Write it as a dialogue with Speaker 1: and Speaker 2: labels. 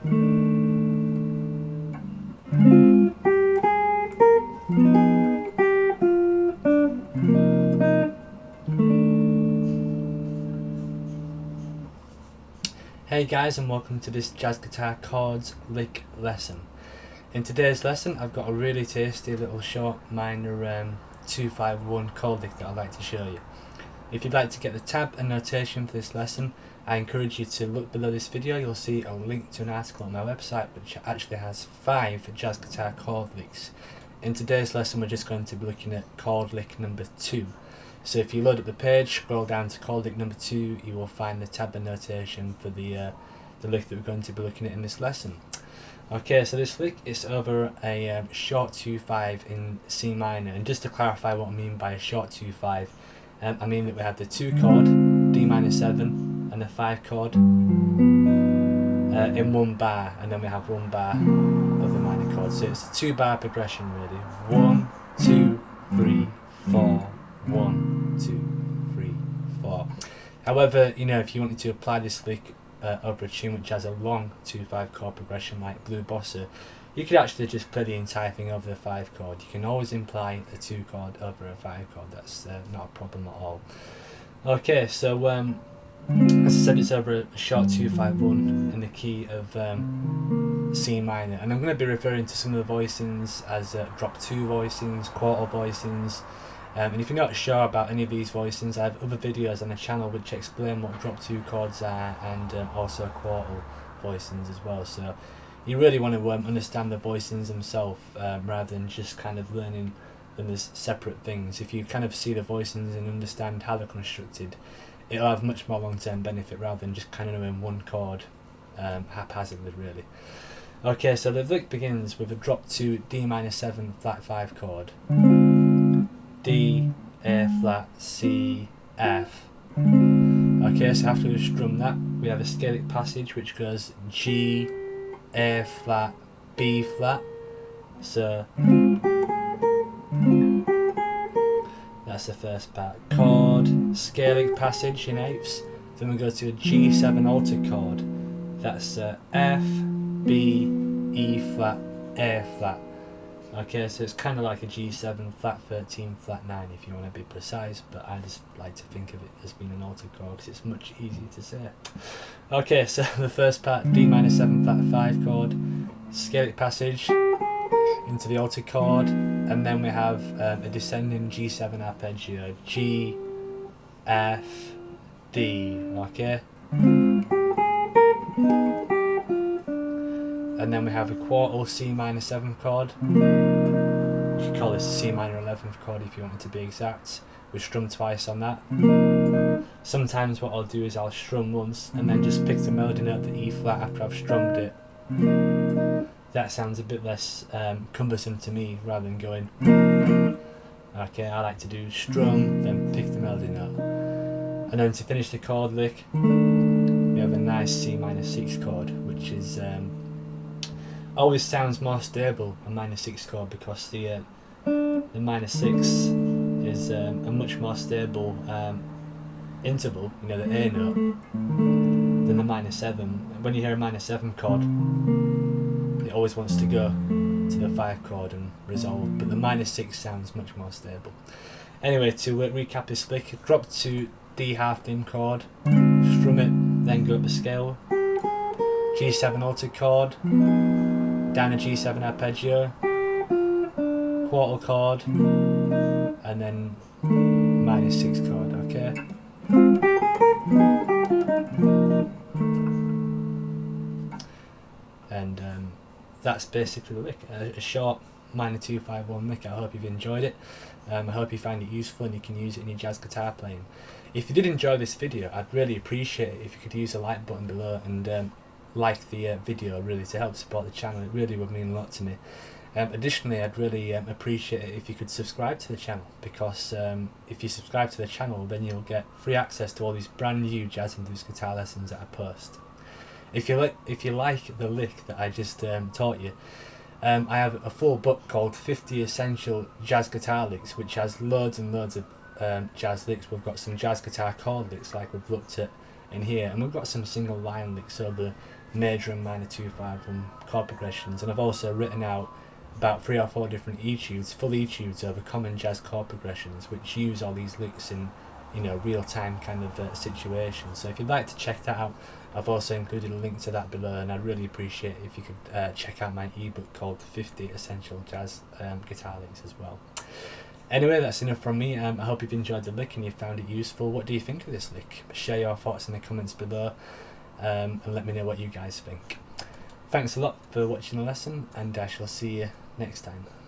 Speaker 1: Hey guys, and welcome to this jazz guitar chords lick lesson. In today's lesson I've got a really tasty little short minor 2-5-1 chord lick that I'd like to show you. If you'd like to get the tab and notation for this lesson, I encourage you to look below this video. You'll see a link to an article on my website which actually has 5 jazz guitar chord licks. In today's lesson we're just going to be looking at chord lick number 2. So if you load up the page, scroll down to chord lick number 2, you will find the tab and notation for the lick that we're going to be looking at in this lesson. Okay, so this lick is over a short 2-5 in C minor, and just to clarify what I mean by a short 2-5, I mean that we have the 2 chord, D minor 7, and the 5 chord in 1 bar, and then we have 1 bar of the minor chord. So it's a 2 bar progression really. 1, 2, 3, 4. 1, 2, 3, 4. However, you know, if you wanted to apply this lick over a tune which has a long 2-5 chord progression like Blue Bossa, you could actually just play the entire thing over the 5 chord. You can always imply a 2 chord over a 5 chord. That's not a problem at all. Okay, so as I said, it's over a short 2-5-1 in the key of C minor, and I'm going to be referring to some of the voicings as drop 2 voicings, quarter voicings. And if you're not sure about any of these voicings, I have other videos on the channel which explain what drop 2 chords are, and also quarter voicings as well. So you really want to understand the voicings themselves rather than just kind of learning them as separate things. If you kind of see the voicings and understand how they're constructed, it'll have much more long-term benefit rather than just kind of knowing one chord haphazardly really. Okay, so the lick begins with a drop 2 D minor 7 flat 5 chord. D, A flat, C, F. Okay, so after we strum that, we have a scalic passage which goes G, A flat, B flat. So that's the first part. Chord, scalic passage in eighths. Then we go to a G7 altered chord. That's F, B, E flat, A flat. Okay, so it's kind of like a G7 flat 13 flat 9 if you want to be precise, but I just like to think of it as being an altered chord because it's much easier to say. Okay, so the first part, D minor 7 flat 5 chord, scalic passage into the altered chord, and then we have a descending G7 arpeggio, G, F, D, okay? And then we have a quartal C minor 7 chord. You could call this a C minor 11th chord if you wanted to be exact. We strum twice on that. Sometimes what I'll do is I'll strum once and then just pick the melody note, the E flat, after I've strummed it. That sounds a bit less cumbersome to me rather than going. Okay, I like to do strum, then pick the melody note. And then to finish the chord lick, we have a nice C minor 6 chord, which is always sounds more stable, a minor 6 chord, because the minor 6 is a much more stable interval, you know, the A note, than the minor 7. When you hear a minor 7 chord, it always wants to go to the 5 chord and resolve, but the minor 6 sounds much more stable. Anyway, to recap this lick, drop to D half dim chord, strum it, then go up a scale, G7 altered chord, down a G7 arpeggio, quarter chord, and then minor 6 chord, okay? And that's basically the lick, a short minor 2-5-1 lick. I hope you've enjoyed it. I hope you find it useful and you can use it in your jazz guitar playing. If you did enjoy this video, I'd really appreciate it if you could use the like button below and like the video really to help support the channel. It really would mean a lot to me. Additionally, I'd really appreciate it if you could subscribe to the channel, because if you subscribe to the channel, then you'll get free access to all these brand new jazz and blues guitar lessons that I post. If you like the lick that I just taught you, I have a full book called 50 Essential Jazz Guitar Licks, which has loads and loads of jazz licks. We've got some jazz guitar chord licks like we've looked at in here, and we've got some single line licks over major and minor 2/5 chord progressions, and I've also written out about 3 or 4 different etudes, full etudes over common jazz chord progressions, which use all these licks in, you know, real-time kind of situations. So if you'd like to check that out, I've also included a link to that below, and I'd really appreciate it if you could check out my ebook called 50 Essential Jazz Guitar Licks as well. Anyway, that's enough from me. I hope you've enjoyed the lick and you found it useful. What do you think of this lick? Share your thoughts in the comments below, and let me know what you guys think. Thanks a lot for watching the lesson, and I shall see you next time.